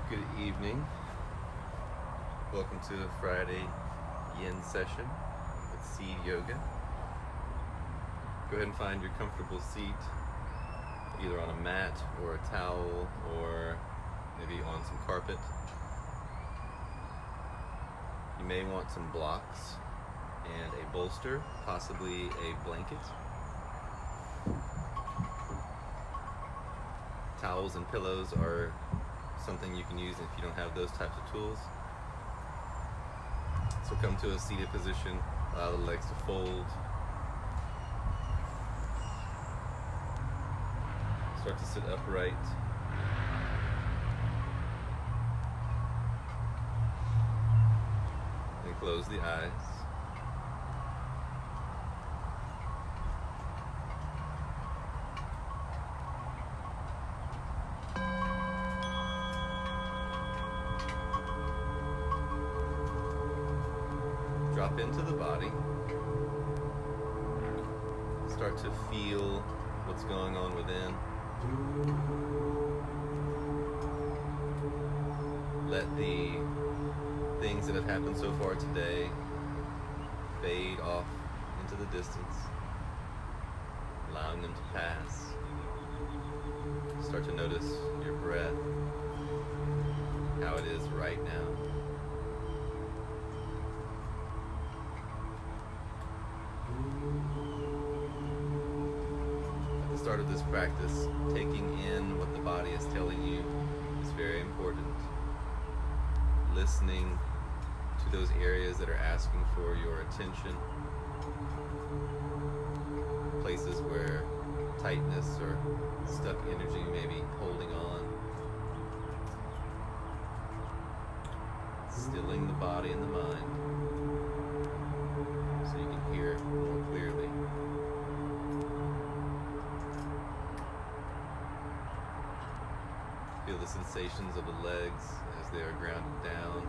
Good evening. Welcome to the Friday Yin session with Seed Yoga. Go ahead and find your comfortable seat, either on a mat or a towel or maybe on some carpet. You may want some blocks and a bolster, possibly a blanket. Towels and pillows are something you can use if you don't have those types of tools. So come to a seated position, allow the legs to fold. Start to sit upright. And close the eyes. Drop into the body. Start to feel what's going on within. Let the things that have happened so far today fade off into the distance, allowing them to pass. Start to notice your breath, how it is right now. Start of this practice, taking in what the body is telling you is very important. Listening to those areas that are asking for your attention. Places where tightness or stuck energy may be holding on. Stilling the body and the mind so you can hear it more clearly. Feel the sensations of the legs as they are grounded down.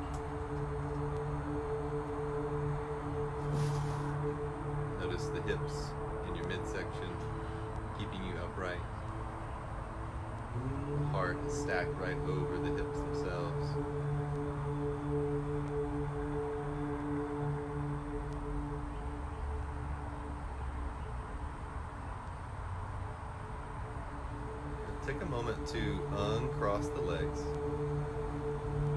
Notice the hips in your midsection, keeping you upright. The heart is stacked right over the hips themselves. Take a moment to uncross the legs.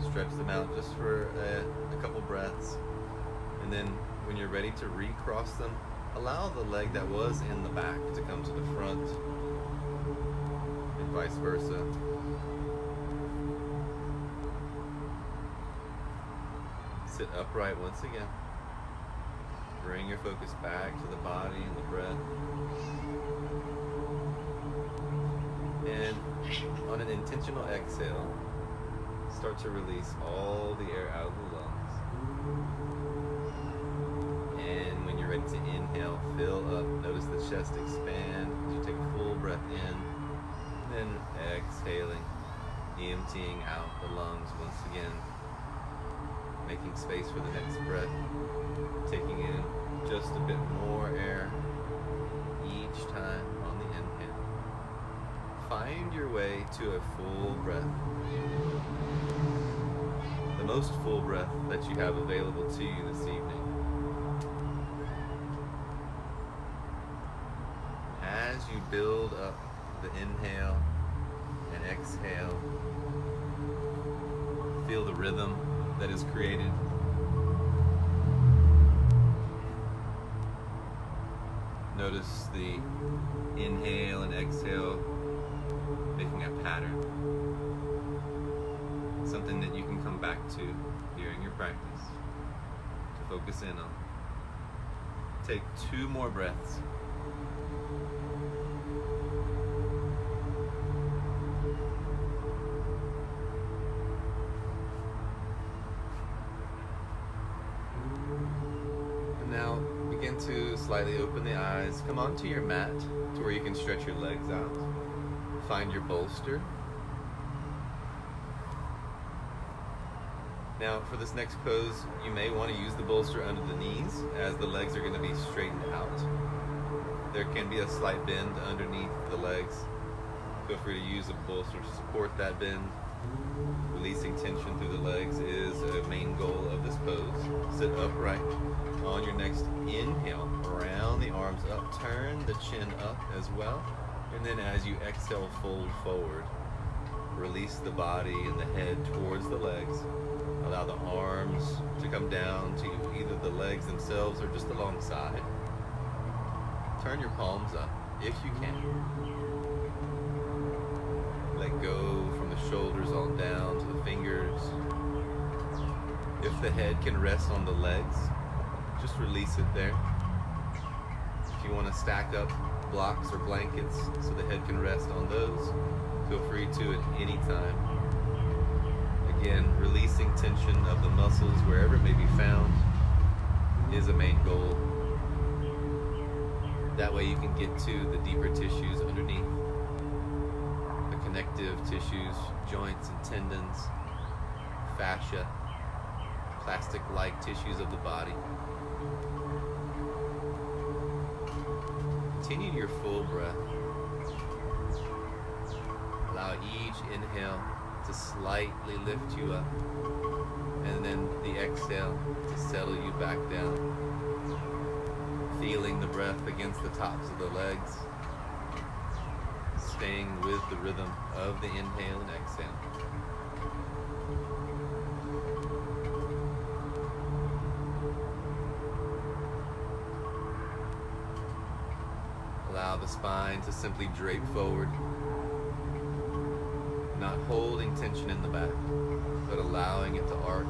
Stretch them out just for a couple breaths. And then when you're ready to recross them, allow the leg that was in the back to come to the front and vice versa. Sit upright once again. Bring your focus back to the body and the breath. And on an intentional exhale, start to release all the air out of the lungs. And when you're ready to inhale, fill up. Notice the chest expand as you take a full breath in. And then exhaling, emptying out the lungs once again. Making space for the next breath. Taking in just a bit more air each time on the inhale. Find your way to a full breath. The most full breath that you have available to you this evening. As you build up the inhale and exhale, feel the rhythm that is created. Notice the inhale and exhale making a pattern, something that you can come back to during your practice to focus in on. Take 2 more breaths. And now begin to slightly open the eyes. Come onto your mat to where you can stretch your legs out. Find your bolster. Now for this next pose, you may want to use the bolster under the knees as the legs are going to be straightened out. There can be a slight bend underneath the legs. Feel free to use a bolster to support that bend. Releasing tension through the legs is a main goal of this pose. Sit upright. On your next inhale, round the arms up, turn the chin up as well. And then as you exhale, fold forward. Release the body and the head towards the legs. Allow the arms to come down to either the legs themselves or just alongside. Turn your palms up if you can. Let go from the shoulders on down to the fingers. If the head can rest on the legs, just release it there. If you want to stack up blocks or blankets so the head can rest on those, feel free to at any time. Again, releasing tension of the muscles wherever it may be found is a main goal. That way you can get to the deeper tissues underneath, the connective tissues, joints and tendons, fascia, plastic-like tissues of the body. Continue your full breath. Allow each inhale to slightly lift you up, and then the exhale to settle you back down. Feeling the breath against the tops of the legs, staying with the rhythm of the inhale and exhale. Allow the spine to simply drape forward, not holding tension in the back, but allowing it to arc.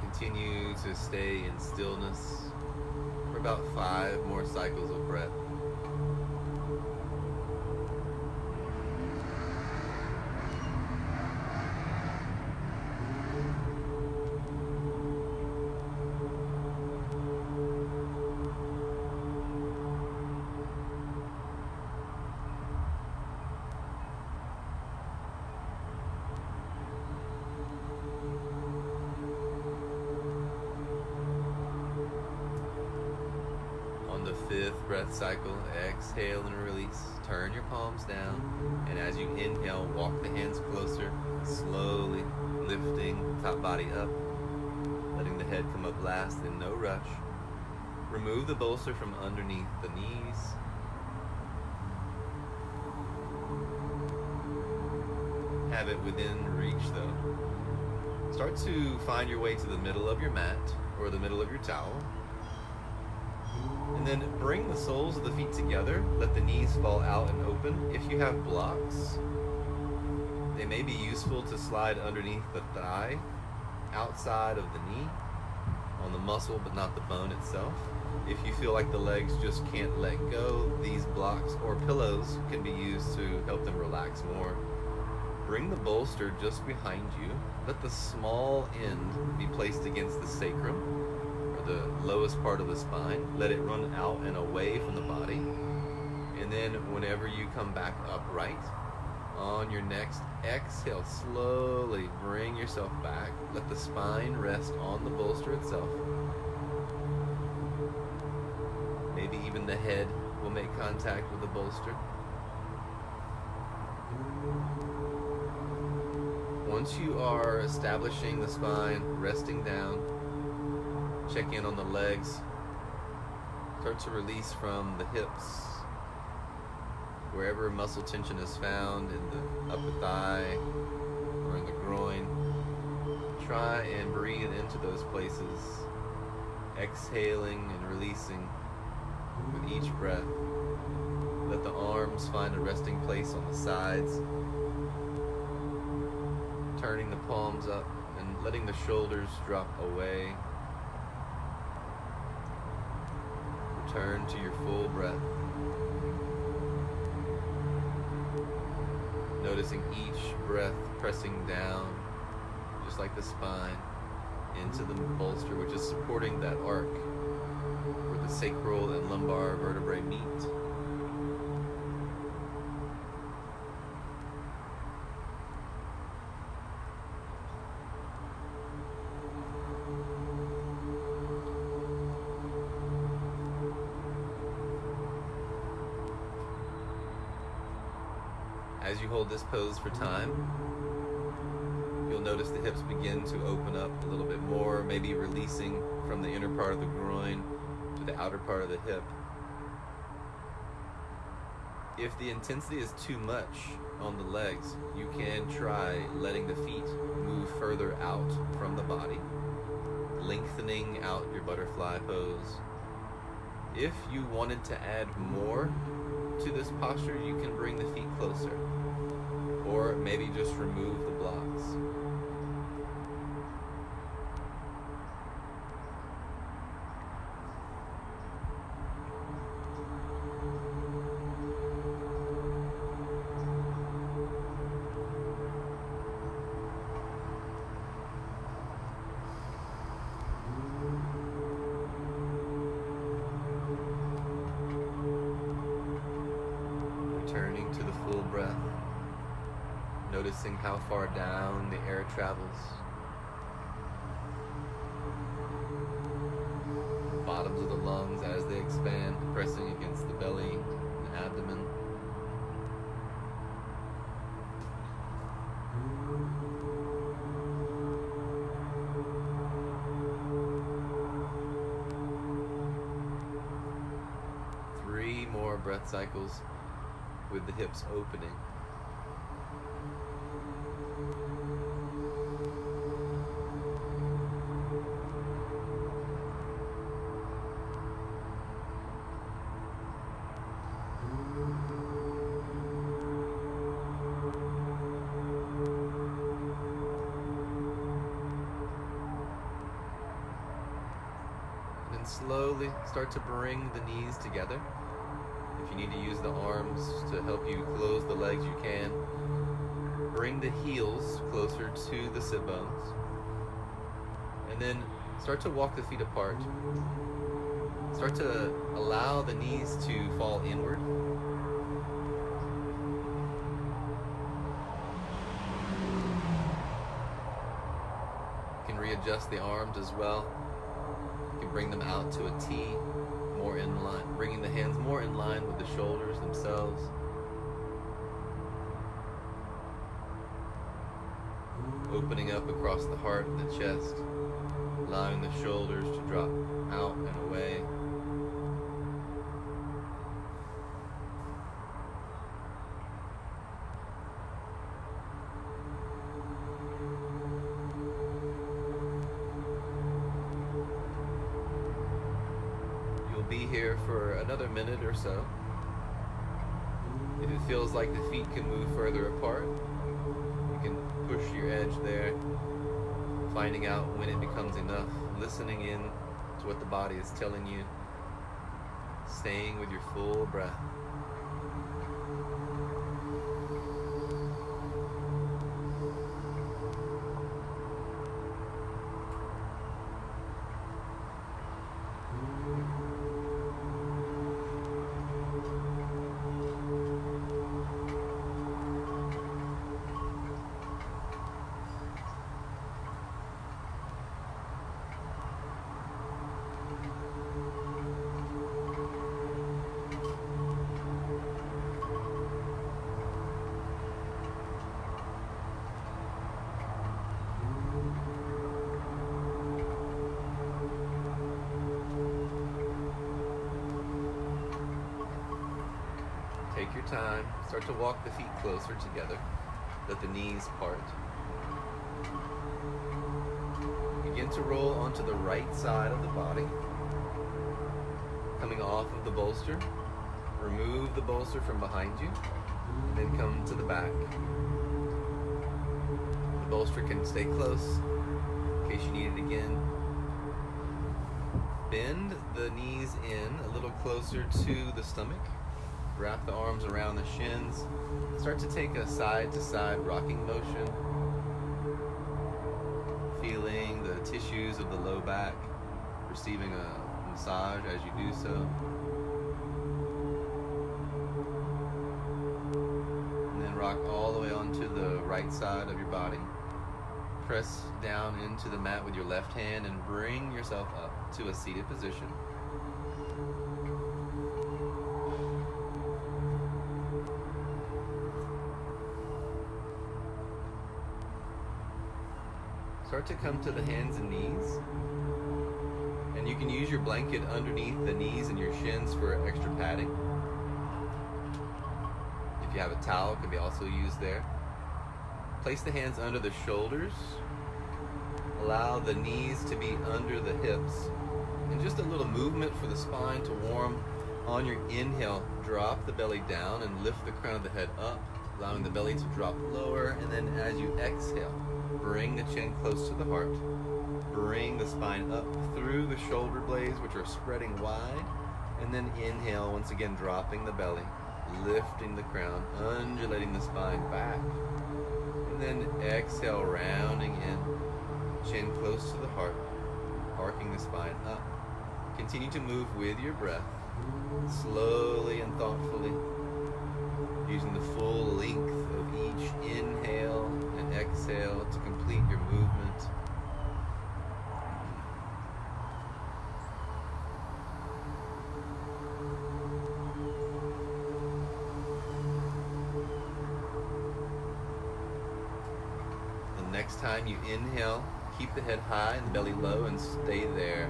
Continue to stay in stillness for about 5 more cycles of breath. The 5th breath cycle, exhale and release. Turn your palms down, and as you inhale, walk the hands closer, slowly lifting the top body up, letting the head come up last in no rush. Remove the bolster from underneath the knees. Have it within reach though. Start to find your way to the middle of your mat or the middle of your towel. And then bring the soles of the feet together. Let the knees fall out and open. If you have blocks, they may be useful to slide underneath the thigh, outside of the knee, on the muscle but not the bone itself. If you feel like the legs just can't let go, these blocks or pillows can be used to help them relax more. Bring the bolster just behind you. Let the small end be placed against the sacrum, the lowest part of the spine. Let it run out and away from the body. And then whenever you come back upright, on your next exhale, slowly bring yourself back. Let the spine rest on the bolster itself. Maybe even the head will make contact with the bolster. Once you are establishing the spine, resting down, check in on the legs. Start to release from the hips, wherever muscle tension is found, in the upper thigh or in the groin. Try and breathe into those places, exhaling and releasing with each breath. Let the arms find a resting place on the sides, turning the palms up and letting the shoulders drop away. Return to your full breath. Noticing each breath pressing down, just like the spine, into the bolster, which is supporting that arc where the sacral and lumbar vertebrae meet. As you hold this pose for time, you'll notice the hips begin to open up a little bit more, maybe releasing from the inner part of the groin to the outer part of the hip. If the intensity is too much on the legs, you can try letting the feet move further out from the body, lengthening out your butterfly pose. If you wanted to add more to this posture, you can bring the feet closer, or maybe just remove the blocks. Returning to the full breath, noticing how far down the air travels. The bottoms of the lungs as they expand, pressing against the belly and abdomen. Three more breath cycles with the hips opening. And then slowly start to bring the knees together. If you need to use the arms to help you close the legs, you can. Bring the heels closer to the sit bones. And then start to walk the feet apart. Start to allow the knees to fall inward. You can readjust the arms as well. You can bring them out to a T. More in line, bringing the hands more in line with the shoulders themselves. Opening up across the heart and the chest, allowing the shoulders to drop out and away. Be here for another minute or so. If it feels like the feet can move further apart, you can push your edge there, finding out when it becomes enough, listening in to what the body is telling you, staying with your full breath. Take your time, start to walk the feet closer together, let the knees part. Begin to roll onto the right side of the body, coming off of the bolster. Remove the bolster from behind you, and then come to the back. The bolster can stay close in case you need it again. Bend the knees in a little closer to the stomach. Wrap the arms around the shins. Start to take a side-to-side rocking motion. Feeling the tissues of the low back, receiving a massage as you do so. And then rock all the way onto the right side of your body. Press down into the mat with your left hand and bring yourself up to a seated position. Start to come to the hands and knees. And you can use your blanket underneath the knees and your shins for extra padding. If you have a towel, it can be also used there. Place the hands under the shoulders. Allow the knees to be under the hips. And just a little movement for the spine to warm. On your inhale, drop the belly down and lift the crown of the head up, allowing the belly to drop lower. And then as you exhale, bring the chin close to the heart. Bring the spine up through the shoulder blades, which are spreading wide. And then inhale, once again dropping the belly, lifting the crown, undulating the spine back. And then exhale, rounding in, chin close to the heart, arcing the spine up. Continue to move with your breath, slowly and thoughtfully, using the full length of each inhale and exhale to complete your movement. The next time you inhale, keep the head high and the belly low and stay there.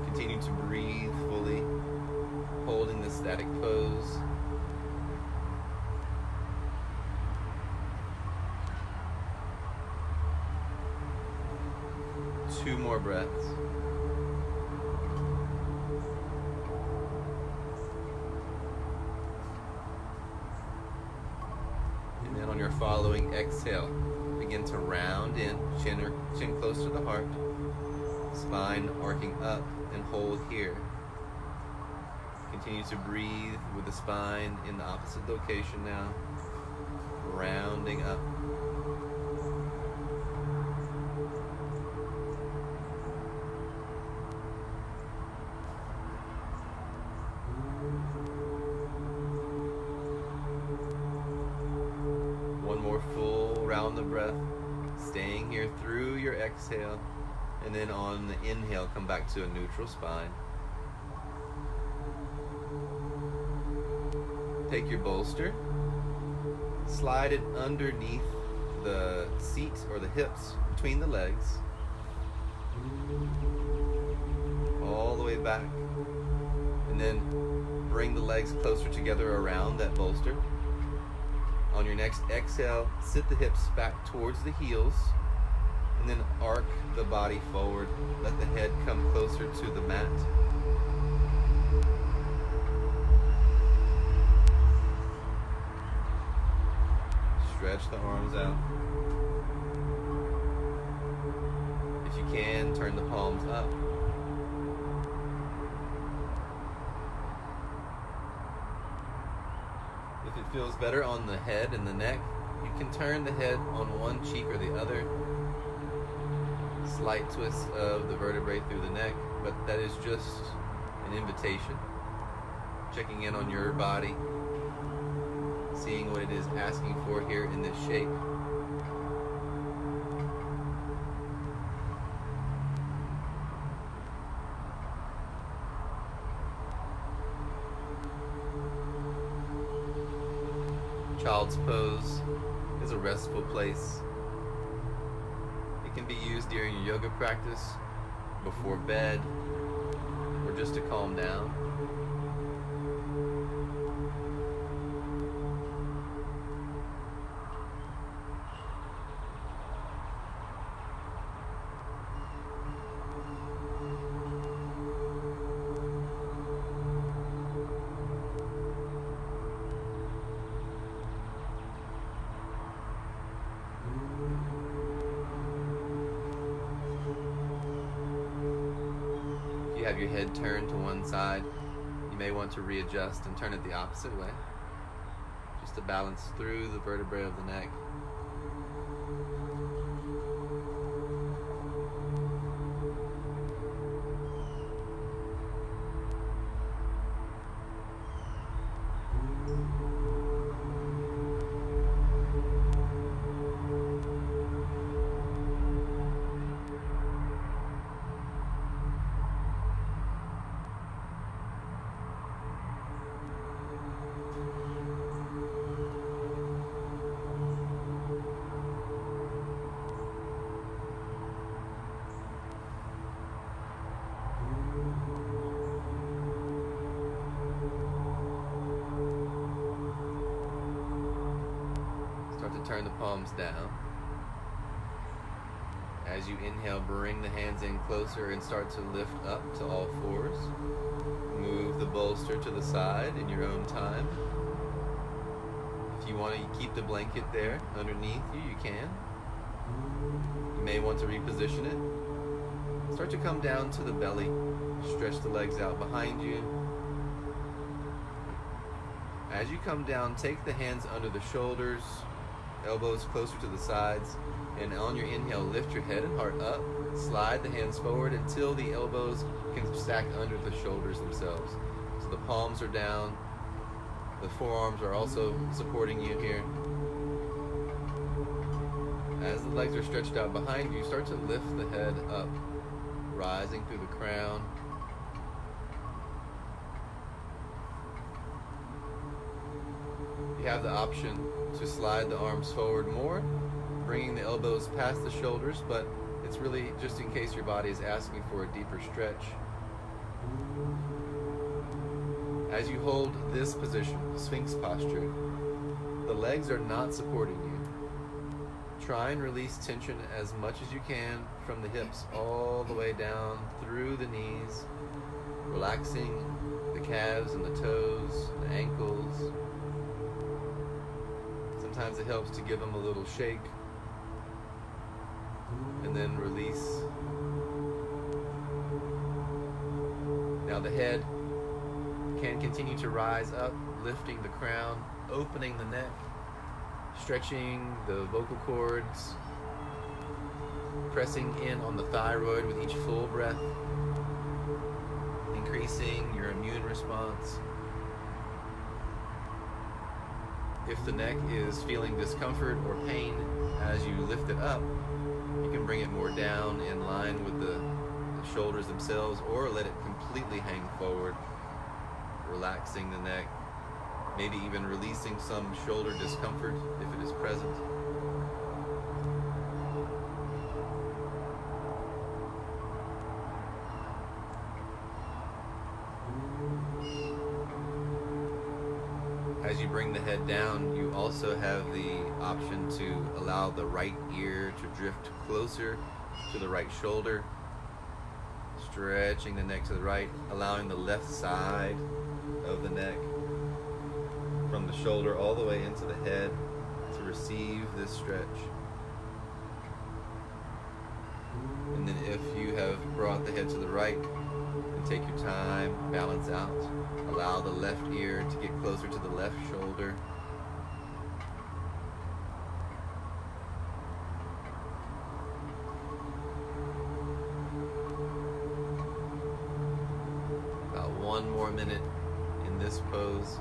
Continue to breathe fully, holding the static pose. Two more breaths. And then on your following exhale, begin to round in, chin close to the heart, spine arcing up, and hold here. Continue to breathe with the spine in the opposite location now, rounding up. One more full round of breath, staying here through your exhale, and then on the inhale, come back to a neutral spine. Take your bolster, slide it underneath the seat or the hips between the legs, all the way back, and then bring the legs closer together around that bolster. On your next exhale, sit the hips back towards the heels, and then arc the body forward. Let the head come closer to the mat. Stretch the arms out. If you can, turn the palms up. If it feels better on the head and the neck, you can turn the head on one cheek or the other. Slight twist of the vertebrae through the neck, but that is just an invitation. Checking in on your body, seeing what it is asking for here in this shape. Child's pose is a restful place. It can be used during your yoga practice, before bed, or just to calm down. You have your head turned to one side. You may want to readjust and turn it the opposite way, just to balance through the vertebrae of the neck. Start to turn the palms down. As you inhale, bring the hands in closer and start to lift up to all fours. Move the bolster to the side in your own time. If you want to keep the blanket there underneath you, you can. You may want to reposition it. Start to come down to the belly. Stretch the legs out behind you. As you come down, take the hands under the shoulders, elbows closer to the sides, and on your inhale, lift your head and heart up. Slide the hands forward until the elbows can stack under the shoulders themselves. So the palms are down. The forearms are also supporting you here. As the legs are stretched out behind you, start to lift the head up, rising through the crown. You have the option to slide the arms forward more, bringing the elbows past the shoulders, but it's really just in case your body is asking for a deeper stretch. As you hold this position, Sphinx posture, the legs are not supporting you. Try and release tension as much as you can from the hips all the way down through the knees, relaxing the calves and the toes, the ankles. Sometimes it helps to give them a little shake and then release. Now the head can continue to rise up, lifting the crown, opening the neck, stretching the vocal cords, pressing in on the thyroid with each full breath, increasing your immune response. If the neck is feeling discomfort or pain as you lift it up, you can bring it more down in line with the shoulders themselves, or let it completely hang forward, relaxing the neck, maybe even releasing some shoulder discomfort if it is present. As you bring the head down, you also have the option to allow the right ear to drift closer to the right shoulder, stretching the neck to the right, allowing the left side of the neck from the shoulder all the way into the head to receive this stretch. And then if you have brought the head to the right, then take your time, balance out. Allow the left ear to get closer to the left shoulder. About 1 more minute in this pose.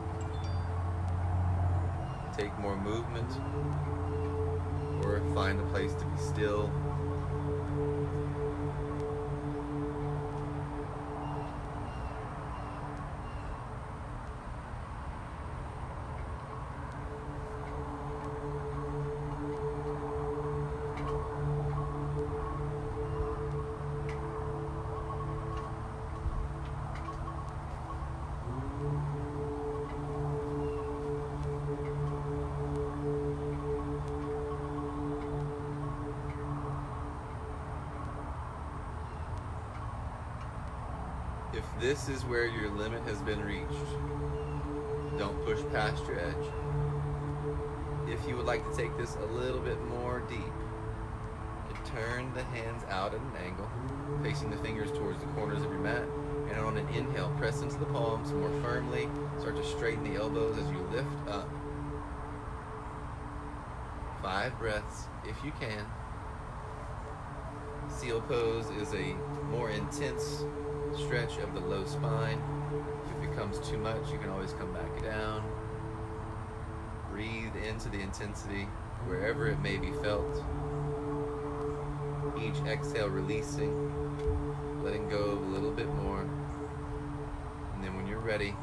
Take more movement, or find a place to be still. If this is where your limit has been reached, don't push past your edge. If you would like to take this a little bit more deep, you turn the hands out at an angle, facing the fingers towards the corners of your mat, And on an inhale, press into the palms more firmly. Start to straighten the elbows as you lift up. 5 breaths if you can. Seal pose is a more intense stretch of the low spine. If it becomes too much, you can always come back down. Breathe into the intensity wherever it may be felt. Each exhale releasing, letting go of a little bit more. And then when you're ready,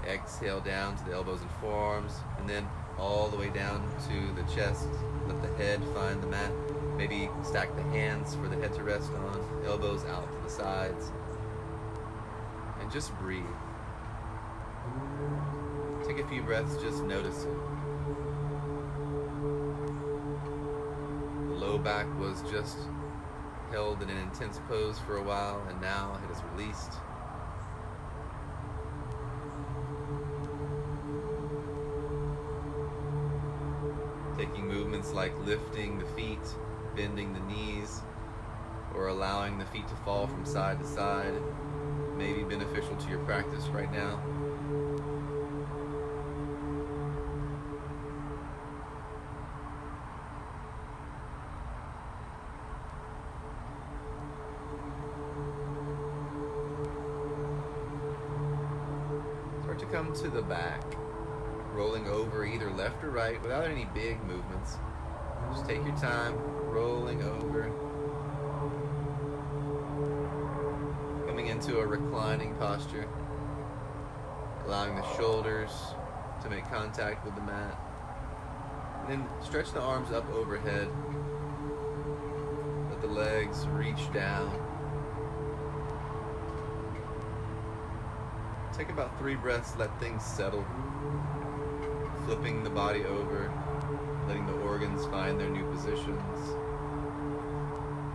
exhale down to the elbows and forearms, and then all the way down to the chest. Let the head find the mat. Maybe stack the hands for the head to rest on, elbows out to the sides. And just breathe. Take a few breaths, just noticing. The low back was just held in an intense pose for a while, and now it is released. Taking movements like lifting the feet, bending the knees, or allowing the feet to fall from side to side may be beneficial to your practice right now. Start to come to the back, rolling over either left or right without any big movements. Just take your time, rolling over. Coming into a reclining posture, allowing the shoulders to make contact with the mat. And then stretch the arms up overhead. Let the legs reach down. Take about 3 breaths, let things settle. Flipping the body over, letting the organs find their new positions.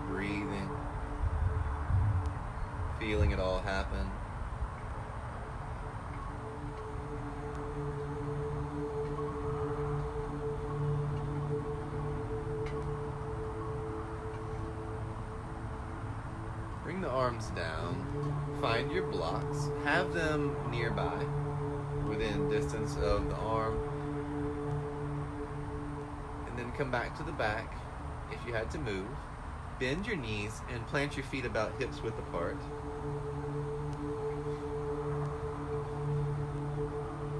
Breathing. Feeling it all happen. Bring the arms down. Find your blocks. Have them nearby, within distance of the arm. And then come back to the back if you had to move. Bend your knees and plant your feet about hips width apart.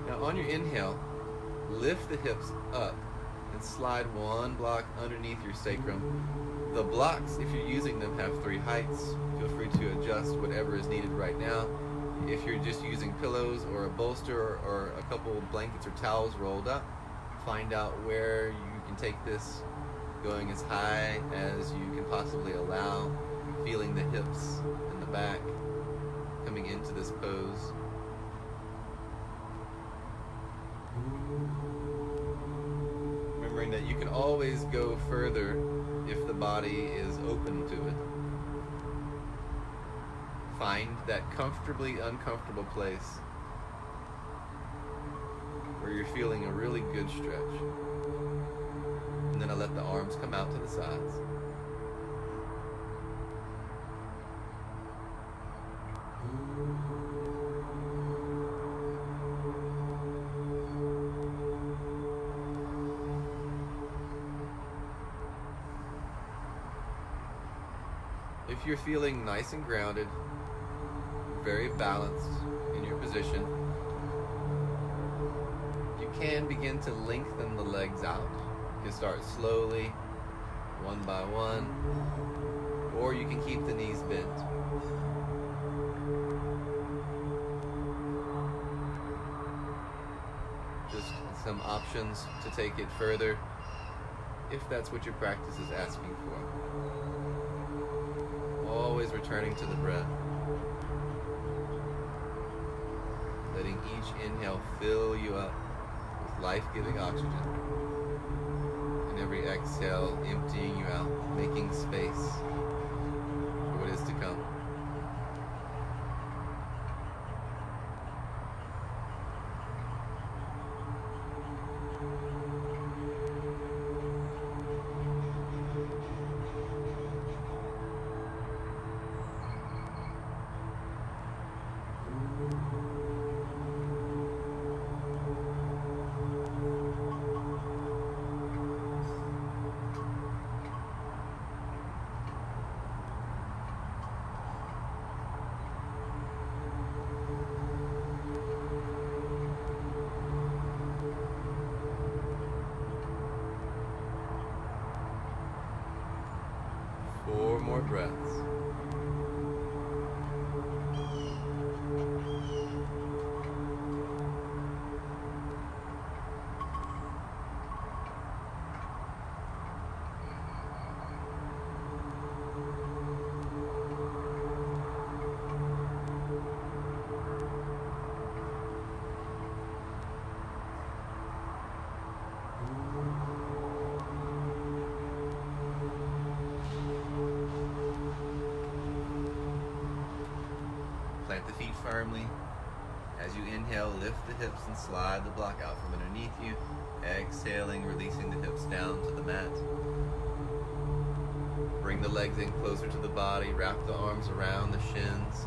Now on your inhale, lift the hips up and slide one block underneath your sacrum. The blocks, if you're using them, have 3 heights. Feel free to adjust whatever is needed right now. If you're just using pillows or a bolster or a couple of blankets or towels rolled up, find out where you can take this, going as high as you can possibly allow, feeling the hips and the back coming into this pose. Remembering that you can always go further if the body is open to it. Find that comfortably uncomfortable place where you're feeling a really good stretch. And then I let the arms come out to the sides. If you're feeling nice and grounded, very balanced in your position, you can begin to lengthen the legs out. You can start slowly, one by one, or you can keep the knees bent. Just some options to take it further, if that's what your practice is asking for. Always returning to the breath. Letting each inhale fill you up with life-giving oxygen. And every exhale emptying you out, making space for what is to come. more breaths. Plant the feet firmly. As you inhale, lift the hips and slide the block out from underneath you. Exhaling, releasing the hips down to the mat. Bring the legs in closer to the body. Wrap the arms around the shins.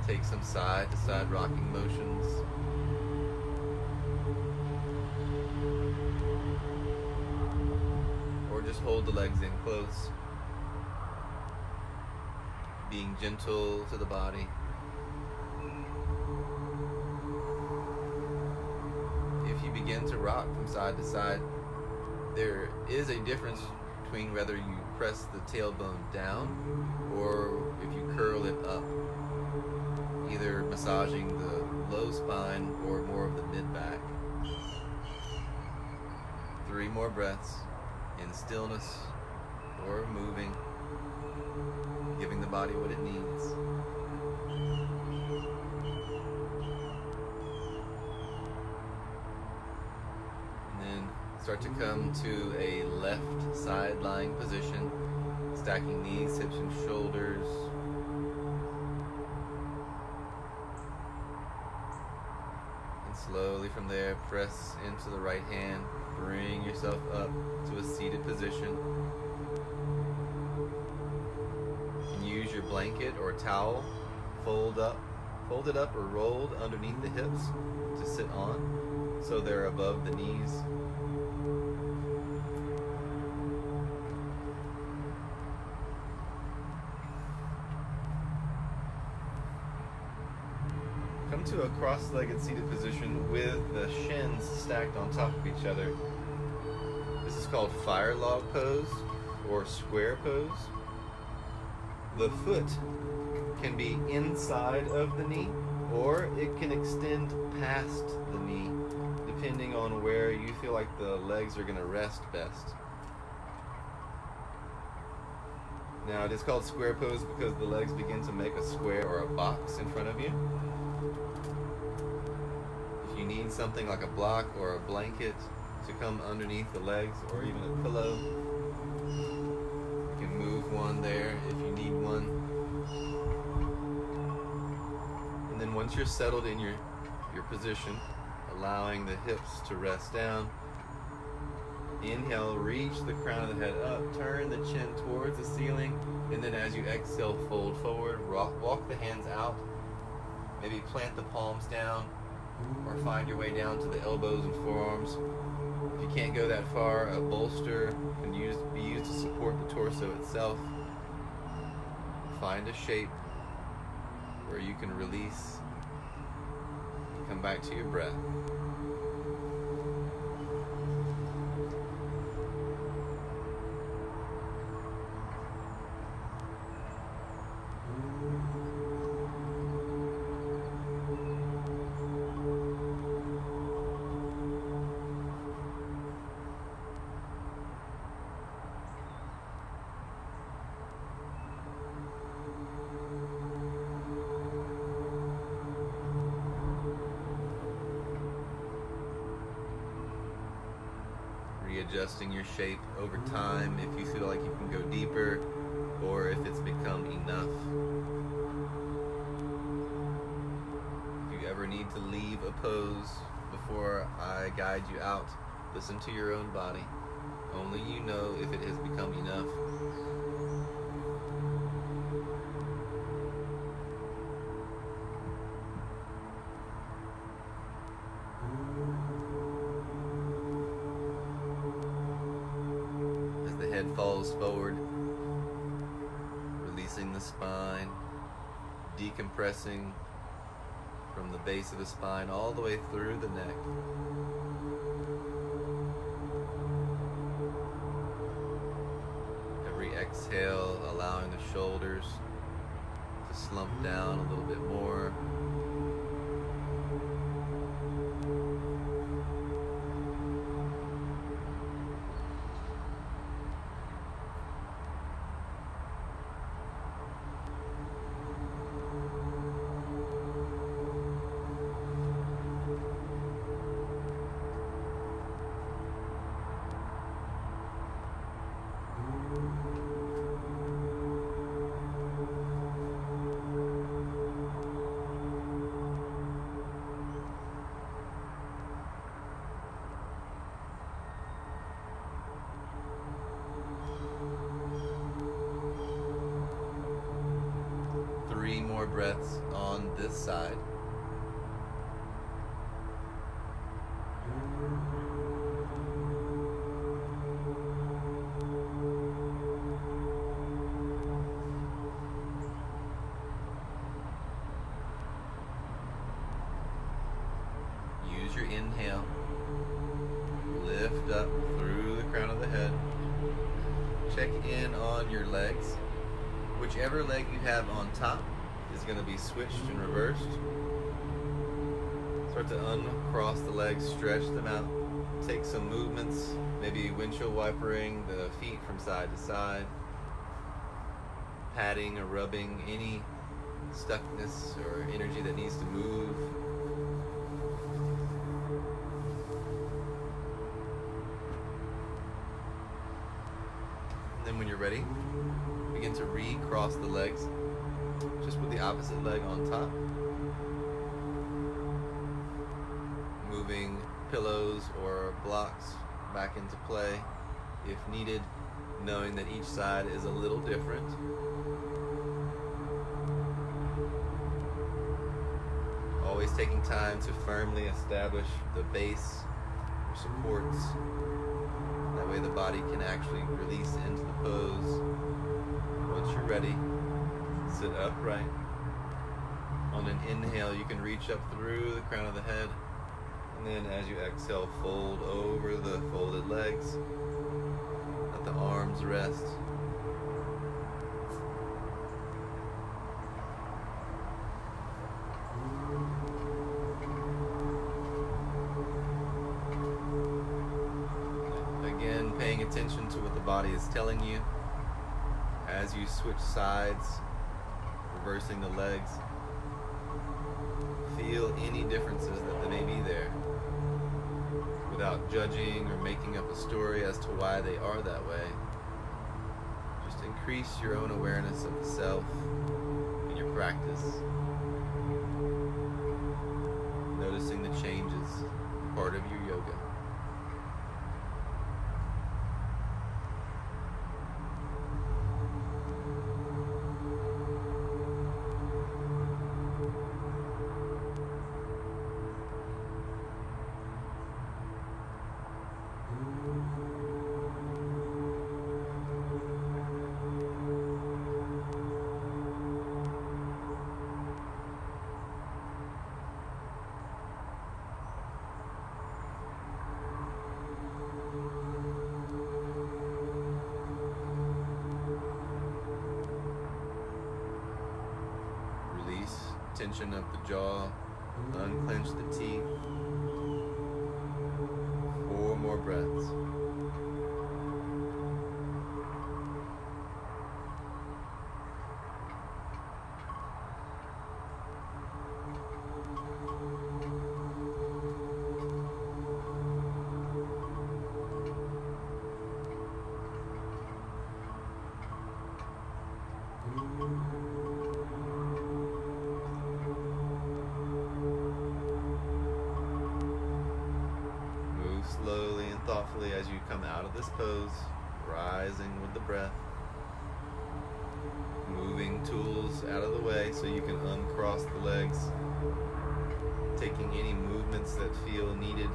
Take some side to side rocking motions. Or just hold the legs in close. Being gentle to the body. If you begin to rock from side to side, there is a difference between whether you press the tailbone down or if you curl it up, either massaging the low spine or more of the mid-back. 3 more breaths in stillness or moving, giving the body what it needs. And then start to come to a left side lying position, stacking knees, hips, and shoulders. And slowly from there, press into the right hand, bring yourself up to a seated position. Use your blanket or towel, folded up or rolled underneath the hips to sit on, so they're above the knees. Come to a cross-legged seated position with the shins stacked on top of each other. This is called fire log pose or square pose. The foot can be inside of the knee, or it can extend past the knee, depending on where you feel like the legs are going to rest best. Now, it is called square pose because the legs begin to make a square or a box in front of you. If you need something like a block or a blanket to come underneath the legs, or even a pillow, you can move one there if you need one. And then once you're settled in your position, allowing the hips to rest down, inhale, reach the crown of the head up, turn the chin towards the ceiling, and then as you exhale, fold forward, walk the hands out, maybe plant the palms down, or find your way down to the elbows and forearms. If you can't go that far, a bolster can be used to support the torso itself. Find a shape where you can release and come back to your breath. Readjusting your shape over time if you feel like you can go deeper or if it's become enough. If you ever need to leave a pose before I guide you out, listen to your own body. Only you know if it has become enough. Head falls forward, releasing the spine, decompressing from the base of the spine all the way through the neck. Every exhale allowing the shoulders to slump down a little bit more. Three more breaths on this side. Use your inhale. Lift up through the crown of the head. Check in on your legs. Whichever leg you have on top is going to be switched and reversed. Start to uncross the legs, stretch them out. Take some movements, maybe windshield wipering the feet from side to side. Patting or rubbing any stuckness or energy that needs to move. And then when you're ready, begin to recross the legs, just with the opposite leg on top. Moving pillows or blocks back into play if needed, knowing that each side is a little different. Always taking time to firmly establish the base or supports. That way the body can actually release into the pose. Once you're ready, sit upright. On an inhale, you can reach up through the crown of the head. And then as you exhale, fold over the folded legs. Let the arms rest. Again, paying attention to what the body is telling you. As you switch sides, reversing the legs, feel any differences that may be there without judging or making up a story as to why they are that way. Just increase your own awareness of the self in your practice. Noticing the changes, part of your yoga. Tension of the jaw, unclench the teeth. 4 more breaths. Slowly and thoughtfully as you come out of this pose, rising with the breath, moving tools out of the way so you can uncross the legs, taking any movements that feel needed.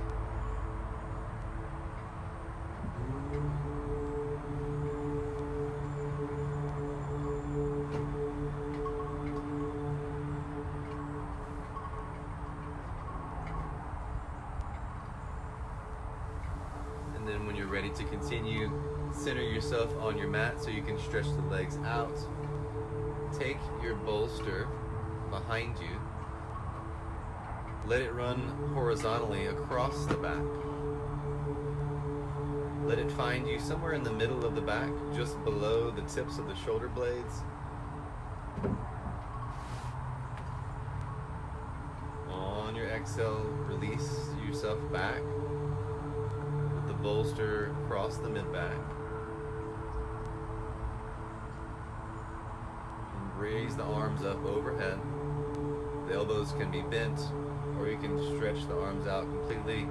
then when you're ready to continue, center yourself on your mat so you can stretch the legs out. Take your bolster behind you. Let it run horizontally across the back. Let it find you somewhere in the middle of the back, just below the tips of the shoulder blades. On your exhale, release yourself back with the bolster across the mid-back. And raise the arms up overhead. The elbows can be bent, or you can stretch the arms out completely,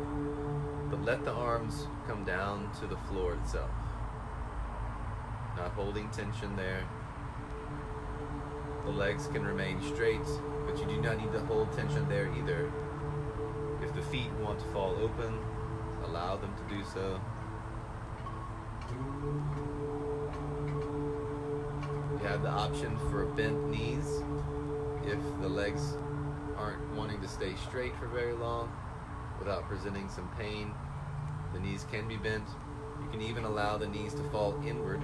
but let the arms come down to the floor itself. Not holding tension there. The legs can remain straight, but you do not need to hold tension there either. If the feet want to fall open, allow them to do so. You have the option for bent knees if the legs aren't wanting to stay straight for very long without presenting some pain. The knees can be bent. You can even allow the knees to fall inward,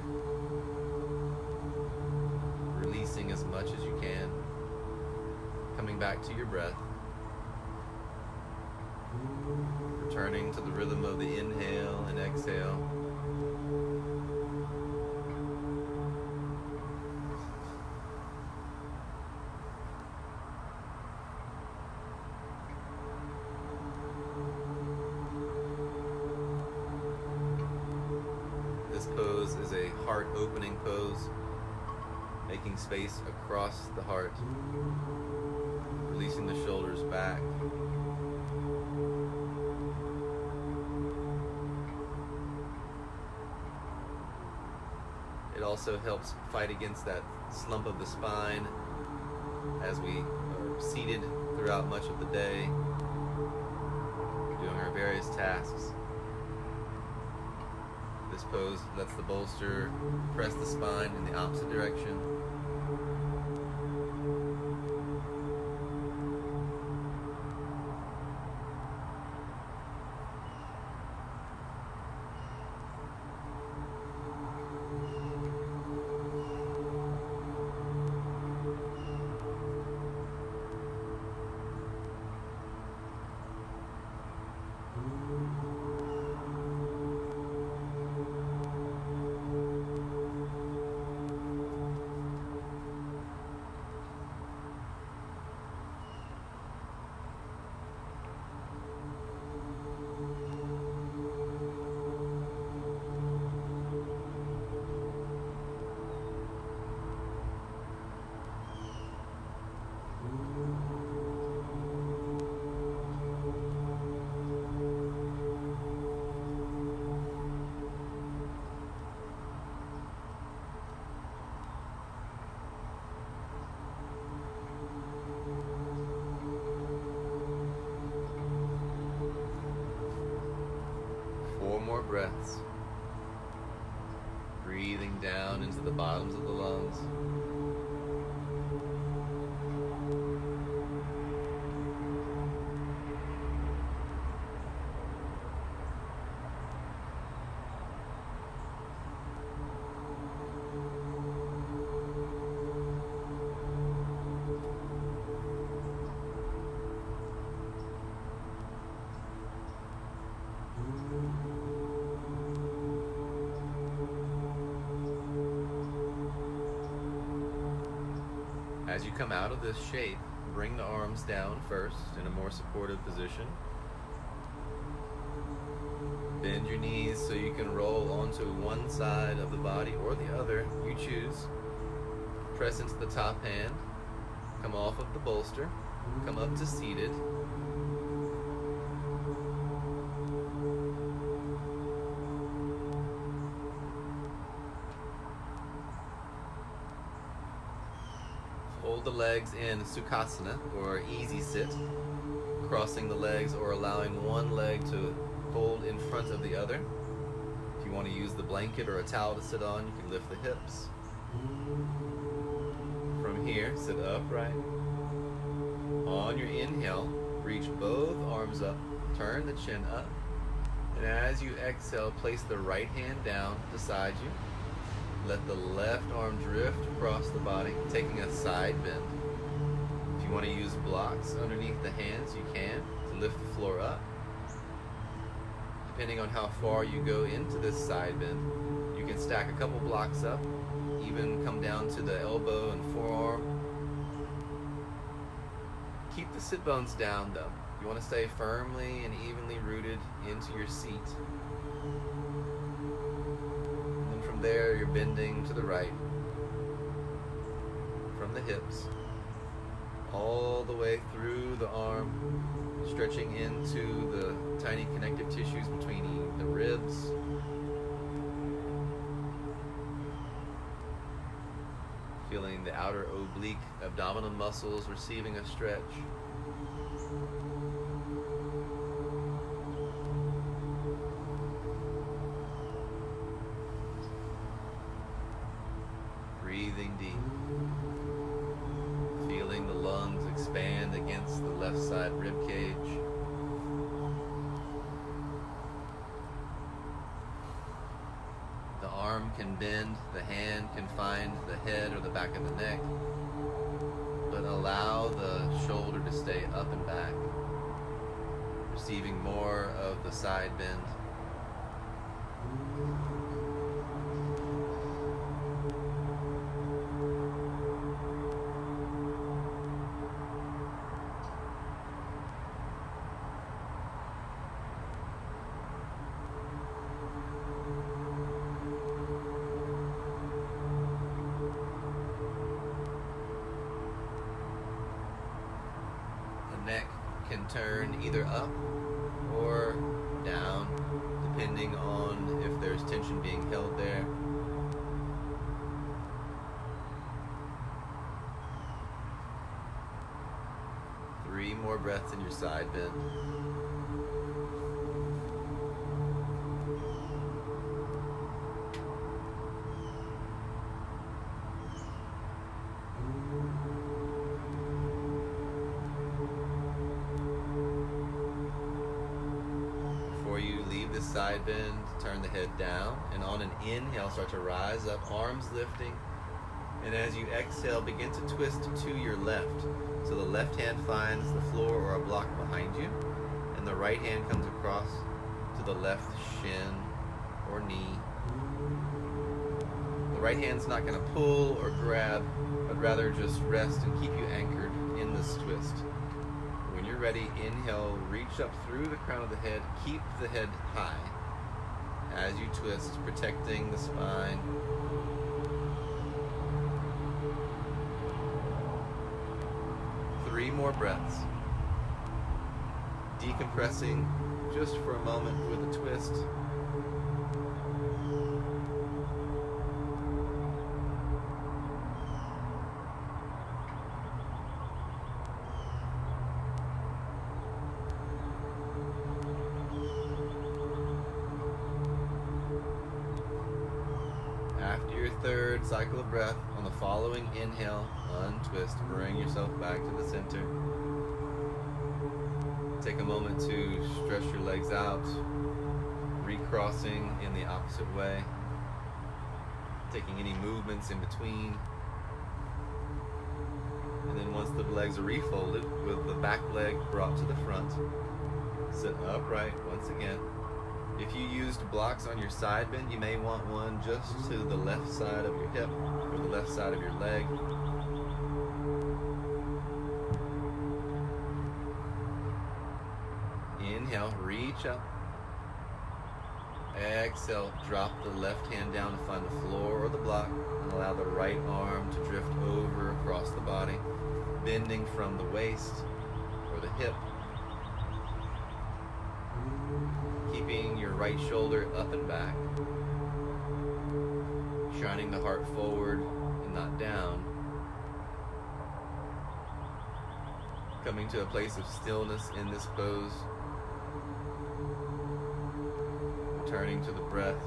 releasing as much as you can, coming back to your breath, returning to the rhythm of the inhale and exhale. This pose is a heart opening pose, making space across the heart, releasing the shoulders back. It also helps fight against that slump of the spine as we are seated throughout much of the day, doing our various tasks. This pose lets the bolster press the spine in the opposite direction. More breaths, breathing down into the bottoms of the lungs. As you come out of this shape, bring the arms down first in a more supportive position. Bend your knees so you can roll onto one side of the body or the other, you choose. Press into the top hand, come off of the bolster, come up to seated. Hold the legs in Sukhasana, or easy sit, crossing the legs or allowing one leg to hold in front of the other. If you want to use the blanket or a towel to sit on, you can lift the hips. From here, sit upright. On your inhale, reach both arms up, turn the chin up, And as you exhale, place the right hand down beside you. Let the left arm drift across the body, taking a side bend. If you want to use blocks underneath the hands, you can to lift the floor up. Depending on how far you go into this side bend, you can stack a couple blocks up, even come down to the elbow and forearm. Keep the sit bones down though. You want to stay firmly and evenly rooted into your seat. And then from there, you're bending to the right, from the hips, all the way through the arm, stretching into the tiny connective tissues between the ribs. Feeling the outer oblique abdominal muscles receiving a stretch. Breathing deep. Feeling the lungs expand against the left side rib cage. The arm can bend, the hand can find the head or the back of the neck, but allow the shoulder to stay up and back, receiving more of the side bend. Neck can turn either up or down, depending on if there's tension being held there. Three more breaths in your side bend. This side bend, turn the head down, and on an inhale start to rise up, arms lifting, and as you exhale begin to twist to your left, so the left hand finds the floor or a block behind you, and the right hand comes across to the left shin or knee. The right hand's not going to pull or grab, but rather just rest and keep you anchored in this twist. When you're ready, inhale, reach up through the crown of the head, keep the head high as you twist, protecting the spine. Three more breaths. Decompressing just for a moment with a twist. After your third cycle of breath, on the following inhale, untwist, bring yourself back to the center. Take a moment to stretch your legs out, recrossing in the opposite way, taking any movements in between. And then once the legs are refolded, with the back leg brought to the front, sit upright once again. If you used blocks on your side bend, you may want one just to the left side of your hip or the left side of your leg. Inhale, reach up. Exhale, drop the left hand down to find the floor or the block, and allow the right arm to drift over across the body, bending from the waist or the hip. Keeping your right shoulder up and back, shining the heart forward and not down. Coming to a place of stillness in this pose. Returning to the breath.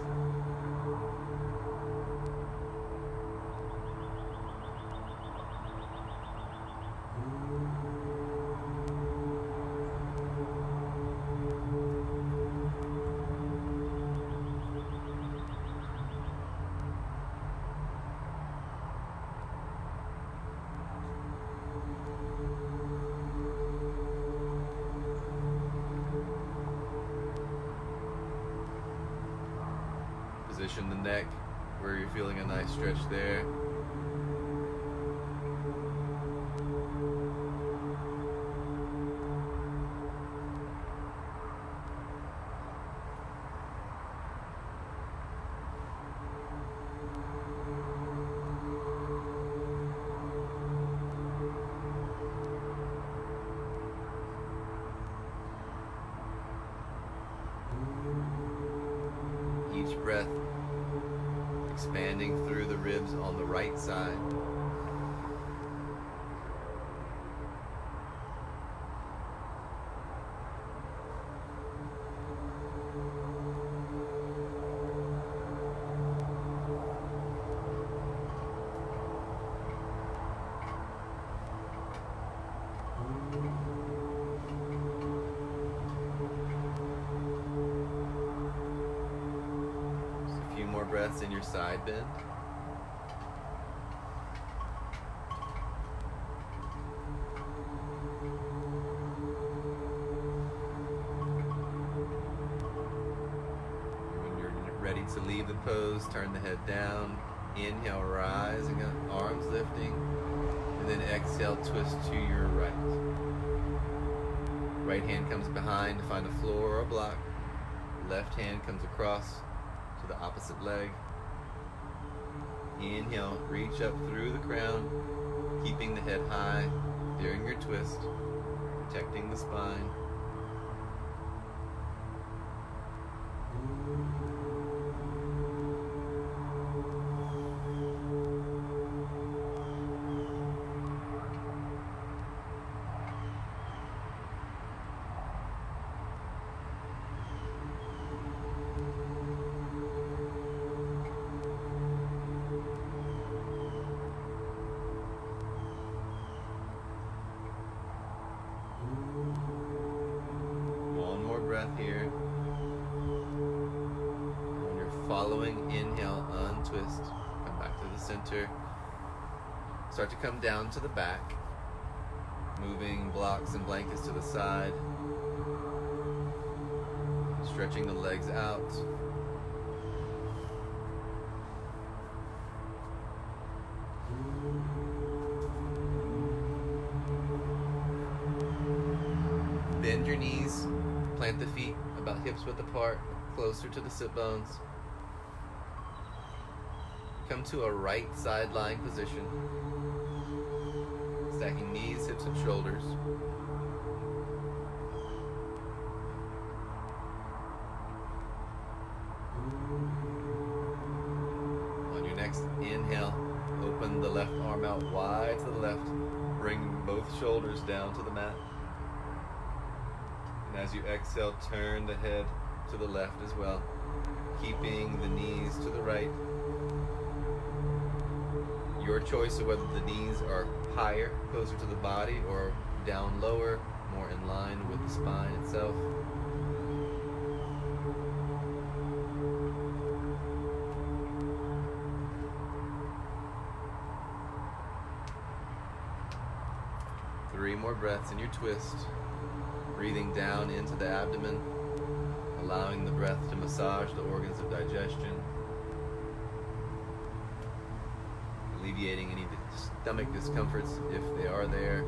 Position the neck where you're feeling a nice stretch there. Each breath expanding through the ribs on the right side. More breaths in your side bend. When you're ready to leave the pose, turn the head down. Inhale, rising up, arms lifting. And then exhale, twist to your right. Right hand comes behind to find a floor or a block. Left hand comes across to the opposite leg. Inhale, reach up through the crown, keeping the head high during your twist, protecting the spine. Breath here. When you're following, inhale, untwist, come back to the center. Start to come down to the back, moving blocks and blankets to the side, stretching the legs out. Bend your knees. Plant the feet about hips width apart, closer to the sit bones. Come to a right side lying position. Stacking knees, hips, and shoulders. On your next inhale, open the left arm out wide to the left. Bring both shoulders down to the mat. And as you exhale, turn the head to the left as well, keeping the knees to the right. Your choice of whether the knees are higher, closer to the body, or down lower, more in line with the spine itself. Three more breaths in your twist. Breathing down into the abdomen, allowing the breath to massage the organs of digestion, alleviating any stomach discomforts if they are there.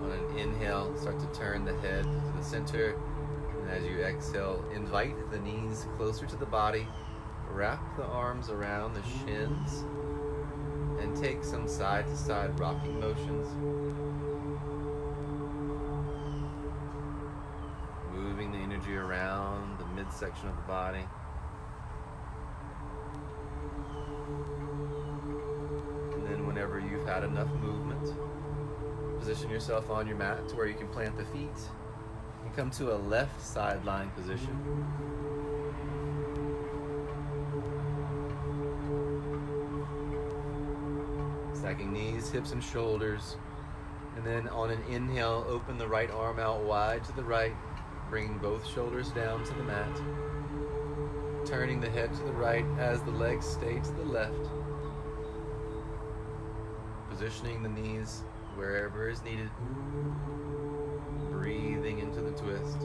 On an inhale, start to turn the head to the center. And as you exhale, invite the knees closer to the body, wrap the arms around the shins, and take some side-to-side rocking motions. Moving the energy around the midsection of the body. And then whenever you've had enough movement, position yourself on your mat to where you can plant the feet. Come to a left side lying position. Stacking knees, hips, and shoulders. And then on an inhale, open the right arm out wide to the right, bringing both shoulders down to the mat. Turning the head to the right as the legs stay to the left. Positioning the knees wherever is needed. Breathing into the twist.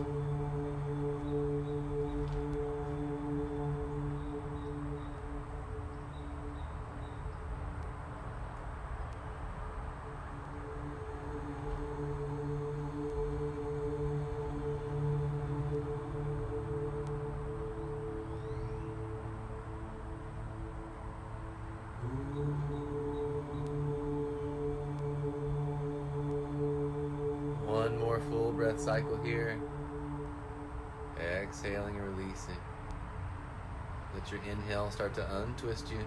One more full breath cycle here. Exhaling and releasing. Let your inhale start to untwist you.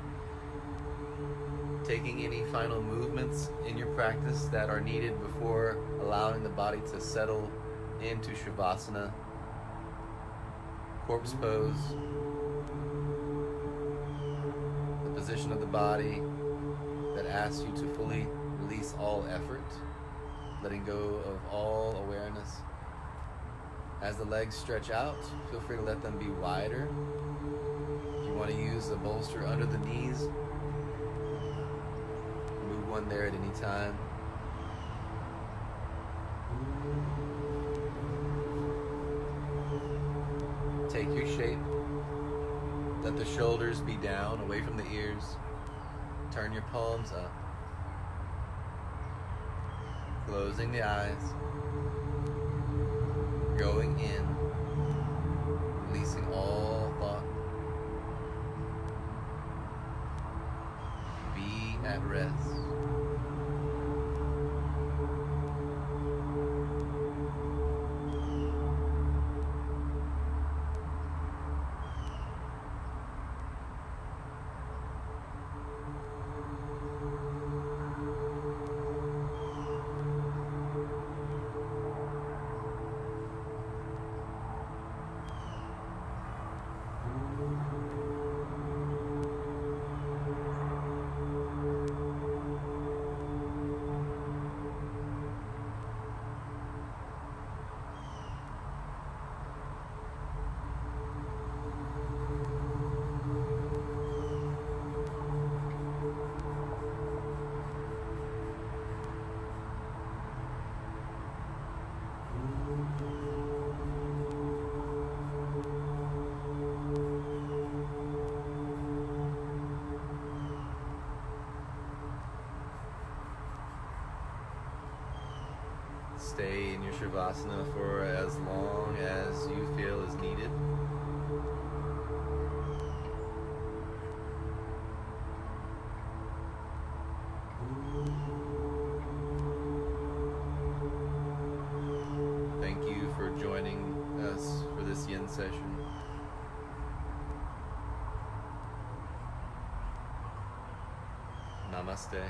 Taking any final movements in your practice that are needed before allowing the body to settle into Shavasana. Corpse pose. The position of the body that asks you to fully release all effort. Letting go of all awareness. As the legs stretch out, feel free to let them be wider. If you want to use a bolster under the knees, move one there at any time. Take your shape. Let the shoulders be down, away from the ears. Turn your palms up. Closing the eyes, going in, releasing all thought. Be at rest. Stay in your Shavasana for as long as you feel is needed. Thank you for joining us for this yin session. Namaste.